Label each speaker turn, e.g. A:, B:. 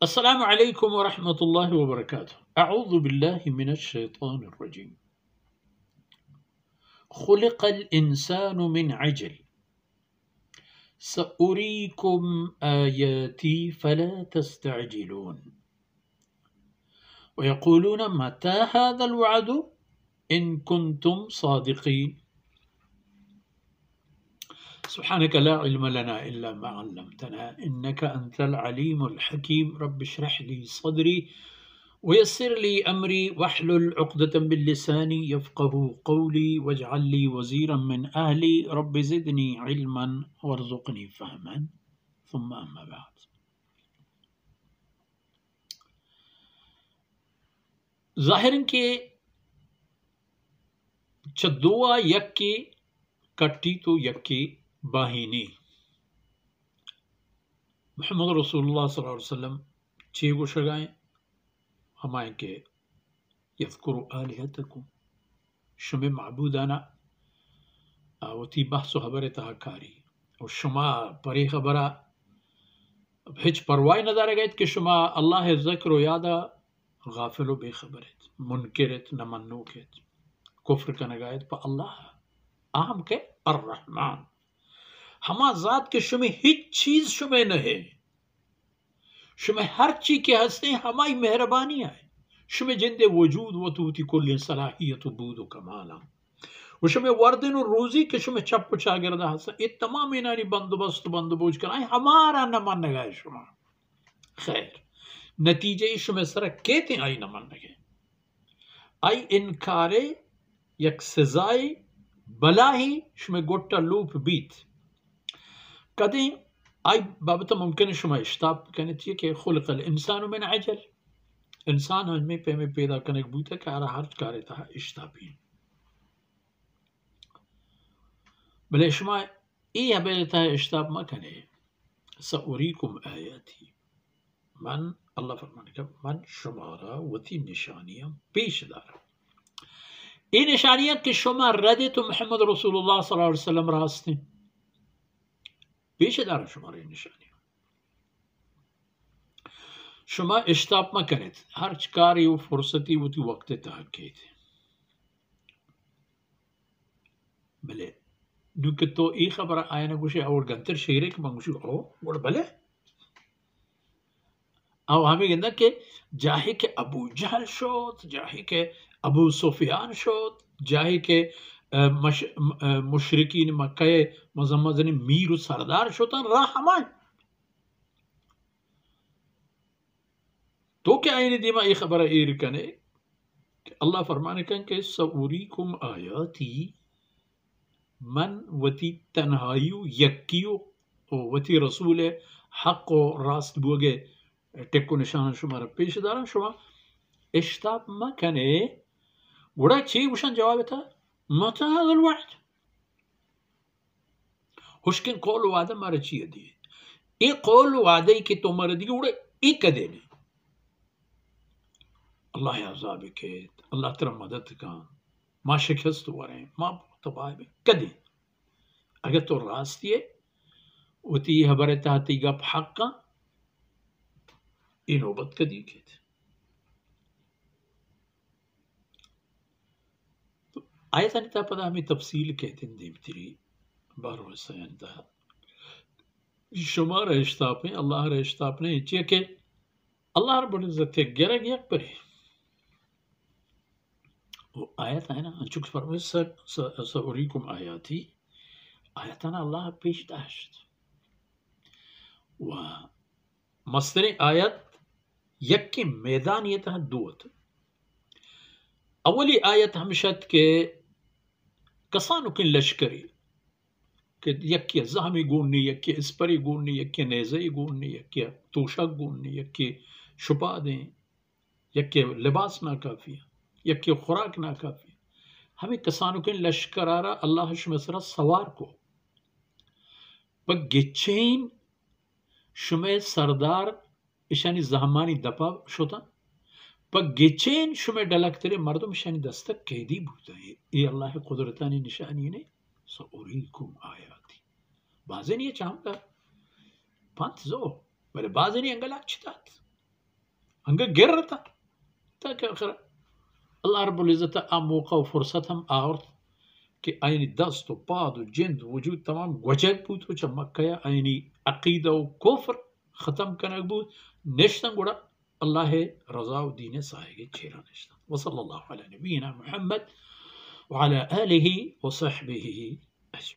A: السلام علیکم ورحمۃ اللہ وبرکاتہ۔ اعوذ باللہ من الشیطان الرجیم۔ خلق الانسان من عجل سأریکم آیاتی فلا تستعجلون ویقولون متی هذا الوعد ان کنتم صادقین۔ سبحانك لا علم لنا إلا ما علمتنا إنك أنت العليم الحكيم رب اشرح لي صدري ويسر لي أمري واحلل عقدة من لساني يفقه قولي واجعل لي وزيرا من أهلي رب زدني علما وارزقني فهما ثم أما بعد۔ ظاہر کہ چدوا یکی کٹی تو یکی باہینی محمد رسول اللہ صلی اللہ علیہ وسلم چھ گو شگائیں ہمائیں کہ یذکر آلہتکم شما معبودانا وتی بحث و خبر تحکاری و شما پری خبرہ ہچ پروائی نہ دارے گئے کہ شما اللہ ذکر و یادا غافل و بے خبرت منکرت نمنوکت کفر کنگایت پا اللہ اہم کے الرحمن ہما ذات کے شمیں ہیچ چیز شمیں نہ ہے، شمیں ہر چیز کے ہستے ہمائی مہربانی آئے، شمیں جند وجود و توتی کل صلاحیت و بود و کمالا و شمیں وردن و روزی کے شمیں چپ و چاگردہ ہستا یہ تمام انانی بندوبست بوجھ کر آئے ہمارا نہ من نگائے شما خیر نتیجہ شمیں سرک کہتے آئی نہ من نگے آئی انکارے یک سزائی بلاہی شمیں گوٹا لوپ بیت کدیں آئی بابتا ممکن شما اشتاب کہنے چاہیے کہ خلق الانسان من عجل انسان ہمیں پہ پیدا کرنے بوتا کہ آرہ ہر کارے تہا اشتابی بلے شما ای حبیل تہا اشتاب ما کنے سأریکم آیاتی من اللہ فرمانے کا من شمارا وتی نشانیاں پیش دارا ای نشانیاں کہ شما ردے تو محمد رسول اللہ صلی اللہ علیہ وسلم راستے پیش دارا شمارے نشانیاں شما اشتاب ما کنید ہر چکاری و فرصتی و تی وقت تحقید بلے نوکہ تو ای خبر آئے نا گوشے اور گنتر شیرے کہ منگوشی او گوڑ بلے او ہمیں گندہ کہ جاہی کہ ابو جہل شد جاہی کہ ابو سفیان شد جاہی کہ مشرکین مکہ مزمزن میر و سردار شدن راہ ہمائیں تو کیا آئین دیما ای خبر ایر کنے کہ اللہ فرمانے کن کہ سأریکم آیاتی من وتی تنہائیو یکیو وتی رسول حق و راست بوگے ٹکو نشان شمارا پیش دارا شما اشتاب ما کنے گوڑا چی وشن جواب تھا متی هذا الوعد حشکن قول وعدہ مارا چی دیئے ای قول وعدہ کی تو مارا دیئے گوڑا ای کدے نہیں اللہ عذاب کیت اللہ ترہ مدد کان ما شکست ورہیں ما تباہ میں کدے اگر تو راستی ہے وتی حبرتا تی گپ حقا ای نوبت کدی کیت آیت انتا پدا ہمیں تفصیل کہتے ہیں دیبتری بارو حصہ انتا شما رشتاپ ہیں اللہ رشتاپ نے چیئے کہ اللہ رب العزت گرگ یک پر ہے وہ آیت ہے نا انچوک فرمائے سأریکم آیاتی آیتانا اللہ پیش داشت و مصدر آیت یک کے میدان یہ تھا دوت اولی آیت ہمشت کے کسانو کن لشکری کہ یکی زہمی گوننی یکی اسپری گوننی یکی نیزی گوننی یکی توشک گوننی یکی شپا دیں یکی لباس ناکافی یکی خوراک ناکافی ہمیں کسانو کن لشکر آرہ اللہ شمسرہ سوار کو پا گچین شمع سردار اشانی زہمانی دپا شتا پا گچین شمع ڈلک ترے مردم اشانی دستک قیدی بوتا ہے یہ اللہ قدرتانی نشانی نے سأریکم آیاتی بازن یہ چاہم گا پانت زو بلے بازن یہ انگل اچھتات هنگا گرتا تاکہ آخر اللہ رب العزت موقع و فرصت هم آورد که اینی دست و پاد و جند و وجود تمام گوچک بود و چه مکه اینی عقیده و کفر ختم کنگ بود نشتن گوڑا اللہ رضا و دین سایگی چیرا نشتن. وصل اللہ علی نبینا محمد وعلى آله وصحبه